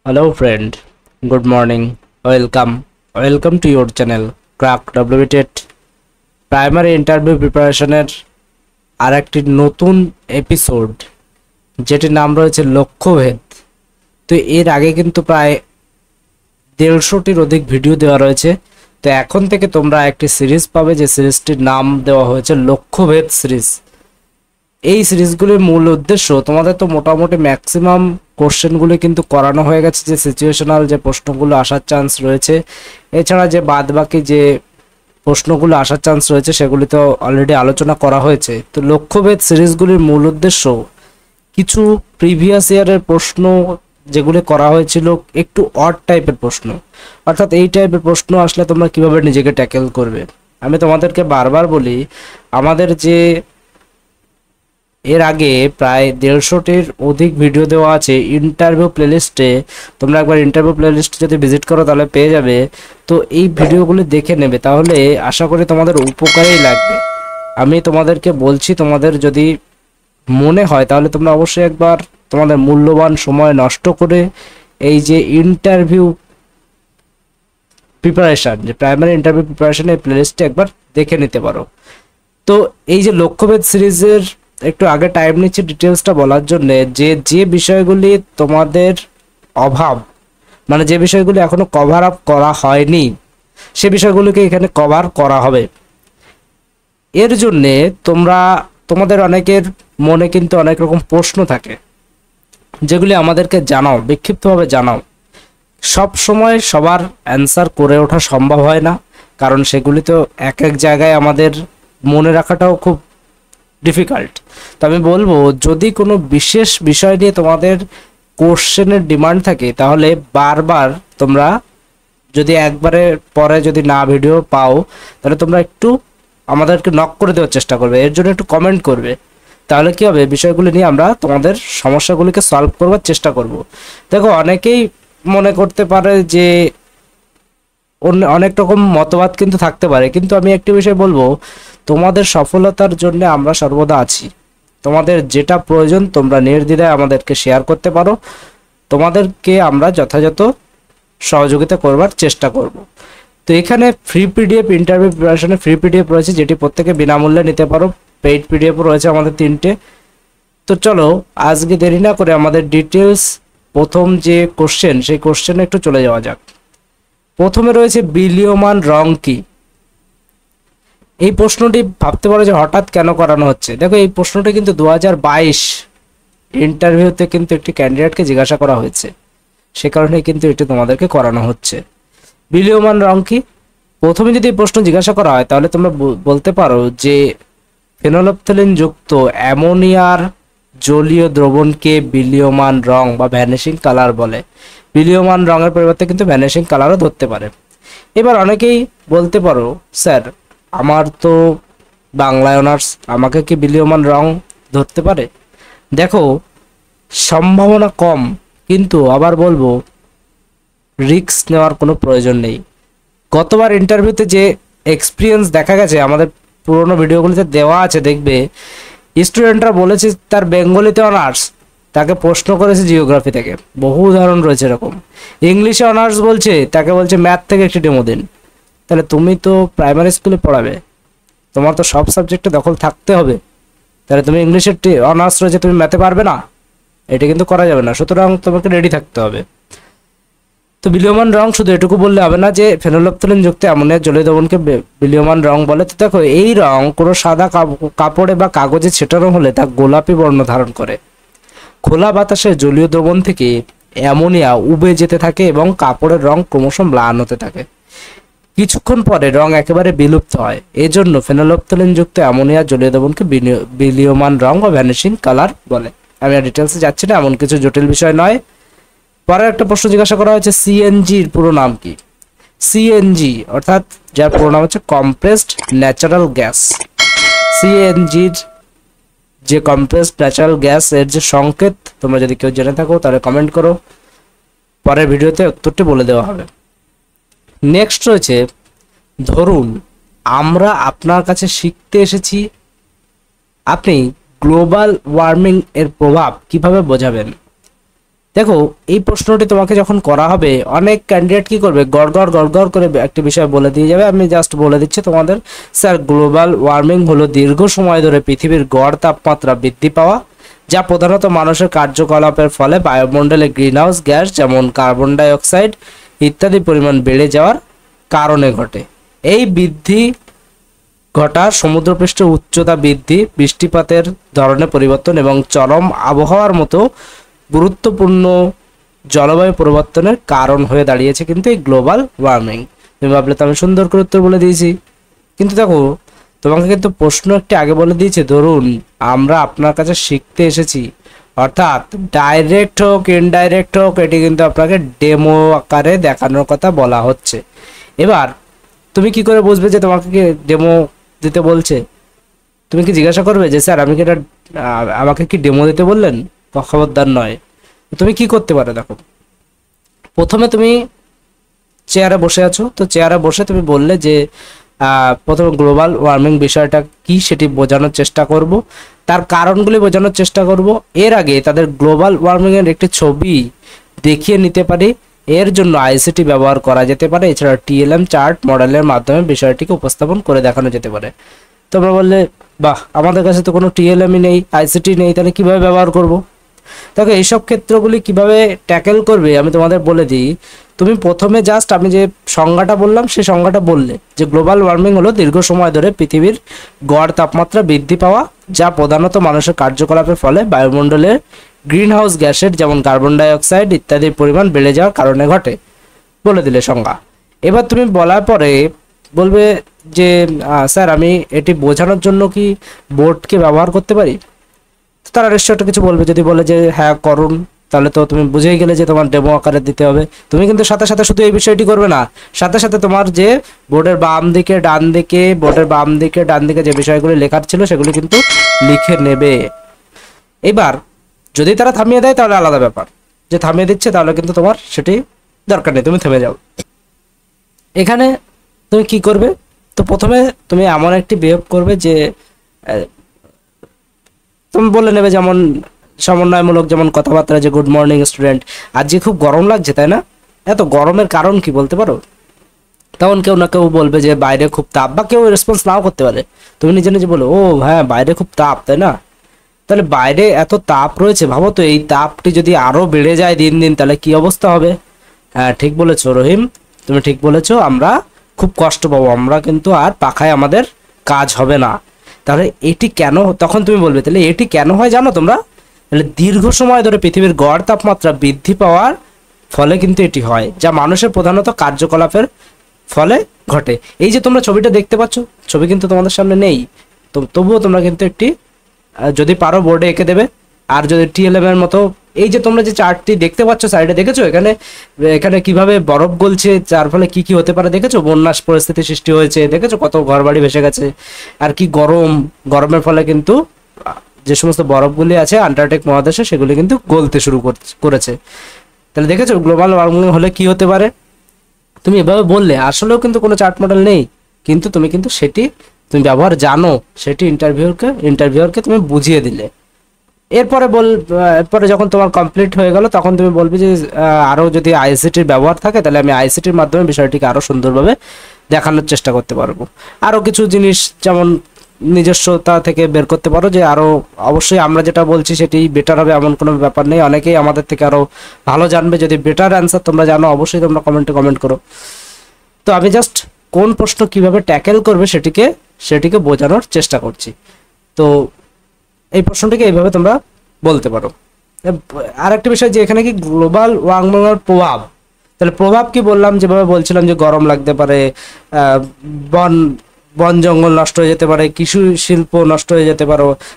Hello friend, good morning. Welcome to your channel Crack WTET primary interview প্রিপারেশনের আরেকটি নতুন episode যেটির নাম রয়েছে লক্ষ্যভেদ। তো এর আগে কিন্তু প্রায় 150টির অধিক ভিডিও দেওয়া রয়েছে। তো এখন থেকে তোমরা একটি সিরিজ পাবে, যে সিরিজটির নাম দেওয়া হয়েছে লক্ষ্যভেদ সিরিজ। এই সিরিজগুলির মূল উদ্দেশ্য, তোমাদের তো মোটামুটি ম্যাক্সিমাম কোশ্চেনগুলি কিন্তু করানো হয়ে গেছে, যে সিচুয়েশনাল যে প্রশ্নগুলো আসার চান্স রয়েছে, এছাড়া যে বাদবাকি যে প্রশ্নগুলো আসার চান্স রয়েছে সেগুলি তো অলরেডি আলোচনা করা হয়েছে। তো লক্ষ্যভেদ সিরিজগুলির মূল উদ্দেশ্য কিছু প্রিভিয়াস ইয়ারের প্রশ্ন যেগুলি করা হয়েছিল, একটু অড টাইপের প্রশ্ন, অর্থাৎ এই টাইপের প্রশ্ন আসলে তোমরা কিভাবে নিজেকে ট্যাকেল করবে। আমি তোমাদেরকে বারবার বলি, আমাদের যে এর আগে প্রায় 150টির অধিক ভিডিও দেওয়া আছে ইন্টারভিউ প্লেলিস্টে। তোমরা একবার ইন্টারভিউ প্লেলিস্ট যদি ভিজিট করো তাহলে পেয়ে যাবে। তো এই ভিডিওগুলি দেখে নেবে, তাহলে আশা করি তোমাদের উপকারেই লাগবে। আমি তোমাদেরকে বলছি, তোমাদের যদি মনে হয় তাহলে তোমরা অবশ্যই একবার তোমাদের মূল্যবান সময় নষ্ট করে এই যে ইন্টারভিউ প্রিপারেশন, যে প্রাইমারি ইন্টারভিউ প্রিপারেশনের প্লেলিস্টে একবার দেখে নিতে পারো। তো এই যে লক্ষ্যভেদ সিরিজের একটু আগে টাইম নিচ্ছি ডিটেলসটা বলার জন্য, যে যে বিষয়গুলি তোমাদের অভাব, মানে যে বিষয়গুলি এখনো কভার আপ করা হয়নি, সে বিষয়গুলিকে এখানে কভার করা হবে। এর জন্যে তোমাদের অনেকের মনে কিন্তু অনেক রকম প্রশ্ন থাকে, যেগুলি আমাদেরকে জানাও, বিক্ষিপ্তভাবে জানাও। সব সময় সবার অ্যান্সার করে ওঠা সম্ভব হয় না, কারণ সেগুলি তো এক এক জায়গায় আমাদের মনে রাখাটাও খুব ডিফিকাল্ট। তো আমি বলবো, যদি কোনো বিশেষ বিষয় নিয়ে তোমাদের কোশ্চেনের ডিমান্ড থাকে, তাহলে বারবার তোমরা যদি একবারে পরে যদি না ভিডিও পাও, তাহলে তোমরা একটু আমাদেরকে নক করে দেওয়ার চেষ্টা করবে, এর জন্য একটু কমেন্ট করবে। তাহলে কি হবে, বিষয়গুলি নিয়ে আমরা তোমাদের সমস্যাগুলিকে সলভ করবার চেষ্টা করব। দেখো, অনেকেই মনে করতে পারে যে অনেক রকম মতবাদ কিন্তু থাকতে পারে, কিন্তু আমি একটি বিষয় বলবো, তোমাদের সফলতার জন্য আমরা সর্বদা আছি। তোমাদের যেটা প্রয়োজন তোমরা নির্দ্বিধায় আমাদেরকে শেয়ার করতে পারো, তোমাদেরকে আমরা যথাযথ সহযোগিতা করবার চেষ্টা করব। তো এখানে ফ্রি পিডিএফ, ইন্টারভিউ প্রিপারেশনে ফ্রি পিডিএফ রয়েছে, যেটি প্রত্যেকে বিনামূল্যে নিতে পারো। পেইড পিডিএফও রয়েছে আমাদের 3টে। তো চলো আজকে দেরি না করে আমাদের ডিটেলস, প্রথম যে কোশ্চেন, সেই কোশ্চেনে একটু চলে যাওয়া যাক। প্রথমে রয়েছে বিলীয়মান রং কি। এই প্রশ্নটি ভাবতে পারো যে হঠাৎ কেন করানো হচ্ছে। দেখো, এই প্রশ্নটি কিন্তু 2022 ইন্টারভিউতে কিন্তু একটি ক্যান্ডিডেটকে জিজ্ঞাসা করা হয়েছে, সে কারণে কিন্তু এটি তোমাদেরকে করানো হচ্ছে। বিলীয়মান রং কি? প্রথমে যদি এই প্রশ্ন জিজ্ঞাসা করা হয়, তাহলে তোমরা বলতে পারো যে ফেনোলফথেলিন যুক্ত অ্যামোনিয়ার জলীয় দ্রবণকে বিলীয়মান রং বা ভ্যানিশিং কালার বলে। বিলীয়মান রঙের পরিবর্তে কিন্তু ভ্যানিশিং কালারও ধরতে পারে। এবার অনেকেই বলতে পারো, স্যার আমার তো বাংলায় অনার্স, আমাকে কি বিলীয়মান রং ধরতে পারে? দেখো, সম্ভাবনা কম, কিন্তু আবার বলবো রিস্ক নেওয়ার কোনো প্রয়োজন নেই। গতবার ইন্টারভিউতে যে এক্সপিরিয়েন্স দেখা গেছে, আমাদের পুরোনো ভিডিওগুলিতে দেওয়া আছে, দেখবে স্টুডেন্টরা বলেছে তার বেঙ্গলিতে অনার্স, তাকে প্রশ্ন করেছে জিওগ্রাফি থেকে, বহু উদাহরণ রয়েছে এরকম। ইংলিশে অনার্স বলছে, তাকে বলছে ম্যাথ থেকে একটি ডেমো দিন। তাহলে তুমি তো প্রাইমারি স্কুলে পড়াবে, তোমার তো সব সাবজেক্টে দখল থাকতে হবে। তাহলে তুমি ইংলিশের অনার্স রয়েছে, তুমি ম্যাথে পারবে না, এটা কিন্তু করা যাবে না। সুতরাং তোমাকে রেডি থাকতে হবে। তো বিলীয়মান রং শুধু এটুকু বললে হবে না যে ফেনোলফথেলিন যুক্ত অ্যামোনিয়ার জলীয় দ্রবণকে বিলীয়মান রং বলে। তো দেখো, এই রং কোনো সাদা কাপড়ে বা কাগজে ছেটানো হলে তা গোলাপি বর্ণ ধারণ করে। খোলা বাতাসে জলীয় দ্রবণ থেকে অ্যামোনিয়া উবে যেতে থাকে এবং কাপড়ের রং ক্রমশ ম্লান হতে থাকে। কিছুক্ষণ পরে রং একেবারে বিলুপ্ত হয়। এজন্য ফেনোলফথেলিন যুক্ত অ্যামোনিয়া জলীয় দ্রবণকে বিলীয়মান রং বা ভ্যানিশিং কালার বলে। আমি আর ডিটেলসে যাচ্ছি না, এমন কিছু জটিল বিষয় নয়। পরের একটা প্রশ্ন জিজ্ঞাসা করা হয়েছে, সিএনজির পুরো নাম কি? সিএনজি অর্থাৎ যার পুরো নাম হচ্ছে কম্প্রেসড ন্যাচারাল গ্যাস। সিএনজির যে কম্প্রেসড ন্যাচারাল গ্যাস, এর যে সংকেত তোমরা যদি কেউ জেনে থাকো তাহলে কমেন্ট করো, পরের ভিডিওতে উত্তরটি বলে দেওয়া হবে। নেক্সট রয়েছে, ধরুন আমরা আপনার কাছে শিখতে এসেছি, আপনি গ্লোবাল ওয়ার্মিং এর প্রভাব কিভাবে বোঝাবেন? দেখো এই প্রশ্নটি তোমাকে যখন করা হবে অনেক ক্যান্ডিডেট কি করবে, গড় করে একটি বিষয় বলে দিয়ে যাবে। আমি জাস্ট বলে দিচ্ছি তোমাদের, স্যার গ্লোবাল ওয়ার্মিং হলো দীর্ঘ সময় ধরে পৃথিবীর গড় তাপমাত্রা বৃদ্ধি পাওয়া, যা প্রধানত মানুষের কার্যকলাপের ফলে বায়ুমণ্ডলে গ্রিনহাউস গ্যাস যেমন কার্বন ডাই অক্সাইড ইত্যাদি পরিমাণ বেড়ে যাওয়ার কারণে ঘটে। এই বৃদ্ধি ঘটা সমুদ্রপৃষ্ঠের উচ্চতা বৃদ্ধি, বৃষ্টিপাতের ধরনের পরিবর্তন এবং চরম আবহাওয়ার মতো গুরুত্বপূর্ণ জলবায়ু পরিবর্তনের কারণ হয়ে দাঁড়িয়েছে কিন্তু এই গ্লোবাল ওয়ার্মিং। তুমি ভাবলে তো আমি সুন্দর করে উত্তর বলে দিয়েছি, কিন্তু দেখো তোমাকে কিন্তু প্রশ্ন একটি আগে বলে দিয়েছে, ধরুন আমরা আপনার কাছে শিখতে এসেছি, অর্থাৎ ডাইরেক্ট হোক ইনডাইরেক্ট হোক এটি কিন্তু আপনাকে ডেমো আকারে দেখানোর কথা বলা হচ্ছে। এবার তুমি কি করে বুঝবে যে তোমাকে কি ডেমো দিতে বলছে? তুমি কি জিজ্ঞাসা করবে যে স্যার আমি কি এটা আমাকে কি ডেমো দিতে বললেন? খবরদার নয়। তুমি কি করতে পারো, দেখো প্রথমে তুমি চেয়ারে বসে আছো, তো চেয়ারে বসে তুমি বললে যে প্রথমে গ্লোবাল ওয়ার্মিং বিষয়টা কি সেটি বোঝানোর চেষ্টা করব, তার কারণগুলি বোঝানোর চেষ্টা করব। এর আগে তাদের গ্লোবাল ওয়ার্মিং এর একটি ছবি দেখিয়ে নিতে পারি, এর জন্য আইসিটি ব্যবহার করা যেতে পারে, এছাড়া টিএলএম চার্ট মডেলের মাধ্যমে বিষয়টিকে উপস্থাপন করে দেখানো যেতে পারে। তোমরা বললে বাহ, আমাদের কাছে তো কোনো টিএলএমই নেই, আইসিটি নেই, তাহলে কিভাবে ব্যবহার করব? দেখো এইসব ক্ষেত্রগুলি কিভাবে ট্যাকেল করবে আমি তোমাদের বলে দিই। তুমি প্রথমে জাস্ট আমি যে সংজ্ঞাটা বললাম সেই সংজ্ঞাটা বললে যে গ্লোবাল ওয়ার্মিং হলো দীর্ঘ সময় ধরে পৃথিবীর গড় তাপমাত্রা বৃদ্ধি পাওয়া, যা প্রধানত মানুষের কার্যকলাপের ফলে বায়ুমণ্ডলের গ্রিনহাউস গ্যাসের যেমন কার্বন ডাই অক্সাইড ইত্যাদির পরিমাণ বেড়ে যাওয়ার কারণে ঘটে, বলে দিলে সংজ্ঞা। এবার তুমি বলার পরে বলবে যে স্যার আমি এটি বোঝানোর জন্য কি বোর্ডকে ব্যবহার করতে পারি? তারা নিশ্চয় একটা কিছু বলবে, যদি বলে যে হ্যাঁ করুন, তাহলে তো তুমি বুঝেই গেলে যে তোমার ডেমো আকারে দিতে হবে। তুমি কিন্তু সাথে সাথে শুধু এই বিষয়টি করবে না, সাথে সাথে তোমার যে বোর্ডের বাম দিকে ডান দিকে, বোর্ডের বাম দিকে ডান দিকে যে বিষয়গুলি লেখার ছিল সেগুলি কিন্তু লিখে নেবে। এবার যদি তারা থামিয়ে দেয় তাহলে আলাদা ব্যাপার, যে থামিয়ে দিচ্ছে তাহলে কিন্তু তোমার সেটি দরকার নেই, তুমি থেমে যাও। এখানে তুমি কি করবে, তো প্রথমে তুমি এমন একটি বিহেভ করবে যে তুমি বলে নেবে যেমন সমন্বয়মূলক যেমন কথাবার্তা, যে গুড মর্নিং স্টুডেন্ট, আজকে খুব গরম লাগছে তাই না? এত গরমের কারণ কি বলতে পারো? তখন কেউ না কেউ বলবে যে বাইরে খুব তাপ, বা কেউ রেসপন্স নাও করতে পারে। তুমি নিজে নিজে বলো ও হ্যাঁ বাইরে খুব তাপ তাই না? তাহলে বাইরে এত তাপ রয়েছে, ভাবো তো এই তাপটি যদি আরো বেড়ে যায় দিন দিন তাহলে কি অবস্থা হবে? হ্যাঁ ঠিক বলেছো রহিম, তুমি ঠিক বলেছো, আমরা খুব কষ্ট পাবো, আমরা কিন্তু আর পাখায় আমাদের কাজ হবে না। তাহলে এটি কেন, তখন তুমি বলবে তাহলে এটি কেন হয় জানো তোমরা? তাহলে দীর্ঘ সময় ধরে পৃথিবীর গড় তাপমাত্রা বৃদ্ধি পাওয়ার ফলে কিন্তু এটি হয়, যা মানুষের প্রধানত কার্যকলাপের ফলে ঘটে। এই যে তোমরা ছবিটা দেখতে পাচ্ছ, ছবি কিন্তু তোমাদের সামনে নেই, তো তবুও তোমরা কিন্তু একটি যদি পারো বোর্ডে এঁকে দেবে। আর যদি টিএলএম এর মতো এই যে তোমরা যে চার্টটি দেখতে পাচ্ছ সাইডে, দেখেছো এখানে এখানে কিভাবে বরফ গলছে, যার ফলে কি কি হতে পারে দেখেছো? বন্যার পরিস্থিতি সৃষ্টি হয়েছে, দেখেছো কত ঘরবাড়ি ভেসে গেছে, আর কি গরম, গরমের ফলে কিন্তু যে সমস্ত বরফগুলি আছে আন্টার্কটিক মহাদেশে সেগুলি কিন্তু গলতে শুরু করেছে। তাহলে দেখেছো গ্লোবাল ওয়ার্মিং হলে কি হতে পারে? তুমি এভাবে বললে, আসলেও কিন্তু কোনো চার্ট মডেল নেই, কিন্তু তুমি কিন্তু সেটি তুমি ব্যবহার জানো, সেটি ইন্টারভিউয়ারকে তুমি বুঝিয়ে দিলে। এরপরে যখন তোমার কমপ্লিট হয়ে গেল তখন তুমি বলবে যে আরও যদি আইসিটির ব্যবহার থাকে তাহলে আমি আইসিটির মাধ্যমে বিষয়টিকে আরও সুন্দরভাবে দেখানোর চেষ্টা করতে পারবো। আরও কিছু জিনিস যেমন নিজস্বতা থেকে বের করতে পারো, যে আরও অবশ্যই আমরা যেটা বলছি সেটি বেটার হবে এমন কোনো ব্যাপার নেই, অনেকেই আমাদের থেকে আরও ভালো জানবে। যদি বেটার অ্যান্সার তোমরা জানো অবশ্যই তোমরা কমেন্ট করো। তো আমি জাস্ট কোন প্রশ্ন কিভাবে ট্যাকেল করবে সেটিকে বোঝানোর চেষ্টা করছি। তো এই প্রশ্নটিকে এইভাবে তোমরা বলতে পারো। আর একটা বিষয় যে এখানে কি গ্লোবাল ওয়ার্মিংয়ের প্রভাব, তাহলে প্রভাব কি বললাম, যেভাবে বলছিলাম যে গরম লাগতে পারে, বন জঙ্গল নষ্ট হয়ে যেতে পারে, কৃষি শিল্প নষ্ট হয়ে যেতে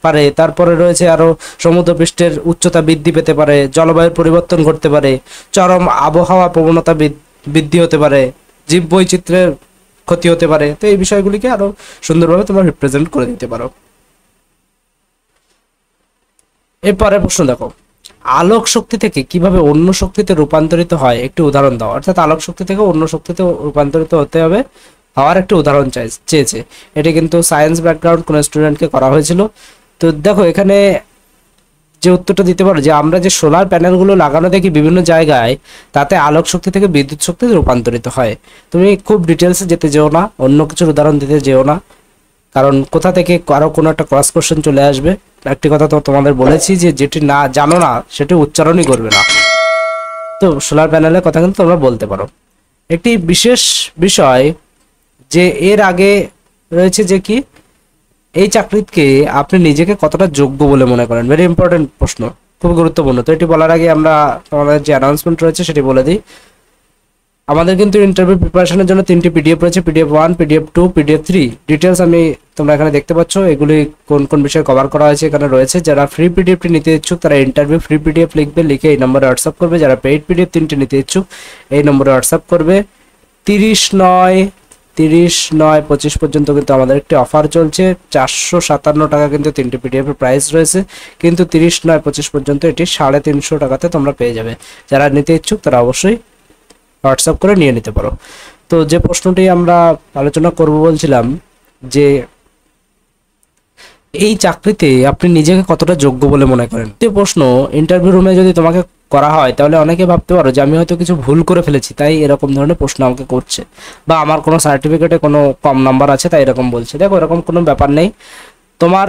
পারে, তারপরে রয়েছে আরো সমুদ্রপৃষ্ঠের উচ্চতা বৃদ্ধি পেতে পারে, জলবায়ুর পরিবর্তন ঘটতে পারে, চরম আবহাওয়া প্রবণতা বৃদ্ধি হতে পারে, জীব বৈচিত্র্যের ক্ষতি হতে পারে। তো এই বিষয়গুলিকে আরো সুন্দরভাবে তোমরা রিপ্রেজেন্ট করে দিতে পারো। এরপরে প্রশ্ন দেখো, আলোক শক্তি থেকে কিভাবে অন্য শক্তিতে রূপান্তরিত হয় একটি উদাহরণ দাও। অর্থাৎ আলোক শক্তি থেকে অন্য শক্তিতে রূপান্তরিত হতে হবে হওয়ার একটি উদাহরণ চেয়েছে। এটি কিন্তু সায়েন্স ব্যাকগ্রাউন্ড কোনো স্টুডেন্টকে করা হয়েছিল। তো দেখো এখানে যে উত্তরটা দিতে পারো যে আমরা যে সোলার প্যানেলগুলো লাগানো দেখি বিভিন্ন জায়গায়, তাতে আলোক শক্তি থেকে বিদ্যুৎ শক্তিতে রূপান্তরিত হয়। তুমি খুব ডিটেলসে যেতে যেও না, অন্য কিছুর উদাহরণ দিতে যেও না, কারণ কোথা থেকে কারো কোনো একটা ক্রস কোশ্চেন চলে আসবে। একটি কথা তো তোমাদের বলেছি যে যেটি না জানো না সেটি উচ্চারণই করবে না। তো সোলার প্যানেলের কথা কিন্তু তোমরা বলতে পারো। একটি বিশেষ বিষয় যে এর আগে রয়েছে যে কি, এই চাকরিকে আপনি নিজেকে কতটা যোগ্য বলে মনে করেন। ভেরি ইম্পর্টেন্ট প্রশ্ন, খুব গুরুত্বপূর্ণ। তো এটি বলার আগে আমরা আমাদের যে অ্যানাউন্সমেন্ট রয়েছে সেটি বলে দিই। আমাদের কিন্তু ইন্টারভিউ প্রিপারেশনের জন্য 3টি পিডিএফ রয়েছে, পিডিএফ 1, পিডিএফ 2, পিডিএফ 3। ডিটেলস তোমরা এখানে দেখতে পাচ্ছ, এগুলি কোন কোন বিষয়ে কভার করা হয়েছে এখানে রয়েছে। যারা ফ্রি পিডিএফটি নিতে ইচ্ছুক তারা ইন্টারভিউ ফ্রি পিডিএফ লিখবে, লিখে এই নম্বরে হোয়াটসঅ্যাপ করবে। যারা পেইড পিডিএফ 3টি নিতে ইচ্ছুক এই নম্বরে হোয়াটসঅ্যাপ করবে। 30/9/25 পর্যন্ত কিন্তু আমাদের একটি অফার চলছে। 457 টাকা কিন্তু 3টি পিডিএফ এর প্রাইস রয়েছে, কিন্তু 30/9/25 পর্যন্ত এটি 350 টাকাতে তোমরা পেয়ে যাবে। যারা নিতে ইচ্ছুক তারা অবশ্যই হোয়াটসঅ্যাপ করে নিয়ে নিতে পারো। তো যে প্রশ্নটি আমরা আলোচনা করব বলছিলাম যে এই চাকরিতে আপনি নিজেকে কতটা যোগ্য বলে মনে করেন। যে প্রশ্ন ইন্টারভিউ রুমে যদি তোমাকে করা হয় তাহলে অনেকে ভাবতে পারো যে আমি হয়তো কিছু ভুল করে ফেলেছি তাই এরকম ধরনের প্রশ্ন আমাকে করছে, বা আমার কোনো সার্টিফিকেটে কোনো কম নাম্বার আছে তাই এরকম বলছে। দেখো, এরকম কোনো ব্যাপার নেই, তোমার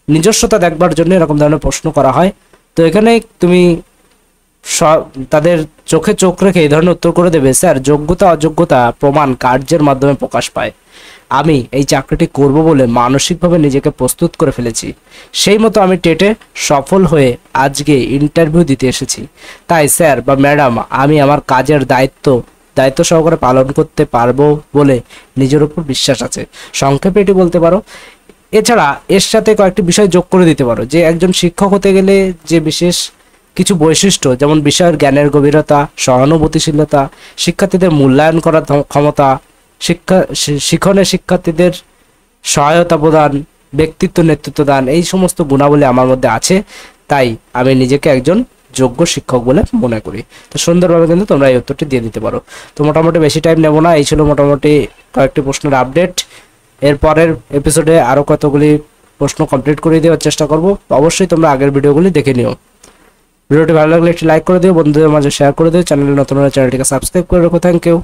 নিজস্বতা দেখবার জন্য এরকম ধরনের প্রশ্ন করা হয়। তো এখানে তুমি তাদের চোখে চোখ রেখে এই ধরনের উত্তর করে দেবে, স্যার যোগ্যতা অযোগ্যতা প্রমাণ কার্যের মাধ্যমে প্রকাশ পায়। আমি এই চাকরিটি করব বলে মানসিকভাবে নিজেকে প্রস্তুত করে ফেলেছি, সেই মতো আমি টেটে সফল হয়ে আজকে ইন্টারভিউ দিতে এসেছি। তাই স্যার বা ম্যাডাম আমি আমার কাজের দায়িত্ব সহকারে পালন করতে পারবো বলে নিজের উপর বিশ্বাস আছে। সংক্ষেপে এটি বলতে পারো। এছাড়া এর সাথে কয়েকটি বিষয় যোগ করে দিতে পারো যে একজন শিক্ষক হতে গেলে যে বিশেষ কিছু বৈশিষ্ট্য, যেমন বিষয়ের জ্ঞানের গভীরতা, সহানুভূতিশীলতা, শিক্ষার্থীদের মূল্যায়ন করার ক্ষমতা, শিক্ষণে শিক্ষার্থীদের সহায়তা প্রদান, ব্যক্তিত্ব নেতৃত্ব দান, এই সমস্ত গুণাবলী আমার মধ্যে আছে। তাই আমি নিজেকে একজন যোগ্য শিক্ষক বলে মনে করি। তো সুন্দরভাবে কিন্তু তোমরা এই উত্তরটি দিয়ে দিতে পারো। তো মোটামুটি বেশি টাইম নেব না, এই ছিল মোটামুটি কয়েকটি প্রশ্নের আপডেট। এর পরের এপিসোডে আরও কতগুলি প্রশ্ন কমপ্লিট করে দেওয়ার চেষ্টা করব। অবশ্যই তোমরা আগের ভিডিওগুলি দেখে নিও। ভিডিওটি ভালো লাগলে একটি লাইক করে দিও, বন্ধুদের মাঝে শেয়ার করে দিও, চ্যানেলে নতুন হলে চ্যানেলটিকে সাবস্ক্রাইব করে রাখো। Thank you.